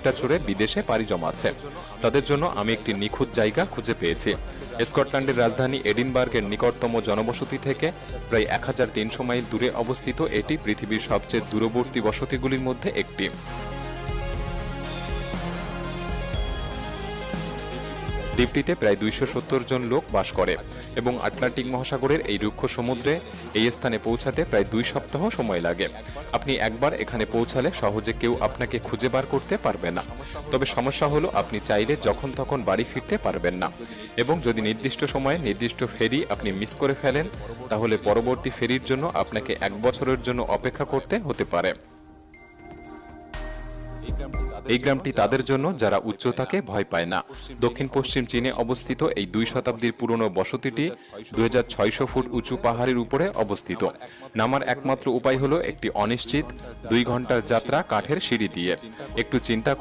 দ্বীপটা চড়ে বিদেশে পাড়ি জমাচ্ছে। তাদের জন্য আমি একটি নিখুঁত জায়গা খুঁজে পেয়েছি। স্কটল্যান্ডের রাজধানী এডিনবার্গের নিকটতম জনবসতি থেকে প্রায় 1300 মাইল দূরে অবস্থিত এটি পৃথিবীর সবচেয়ে দূরবর্তী বসতিগুলির মধ্যে একটি। দ্বীপটিতে প্রায় 270 জন লোক বাস করে এবং আটলান্টিক মহাসাগরের এই রুক্ষ সমুদ্রে এই স্থানে পৌঁছাতে প্রায় 2 সপ্তাহ সময় লাগে। আপনি একবার এখানে পৌঁছালে সহজে কেউ আপনাকে খুঁজে বার করতে পারবে না। তবে সমস্যা হলো আপনি চাইলে যখন তখন বাড়ি ফিরতে পারবেন না, এবং যদি নির্দিষ্ট সময়ে নির্দিষ্ট ফেরি আপনি মিস করে ফেলেন তাহলে পরবর্তী ফেরির জন্য আপনাকে 1 বছরের জন্য অপেক্ষা করতে হতে পারে। এই গ্রামটি তাদের জন্য যারা উচ্চতাকে ভয় পায় না। দক্ষিণ পশ্চিম চীনে অবস্থিত এই 2 শতাব্দীর পুরনো বসতিটি 2600 ফুট উঁচু পাহাড়ের উপরে অবস্থিত। নামার একমাত্র উপায় হলো একটি অনিশ্চিত 2 ঘন্টার যাত্রা কাঠের সিঁড়ি দিয়ে। একটু চিন্তা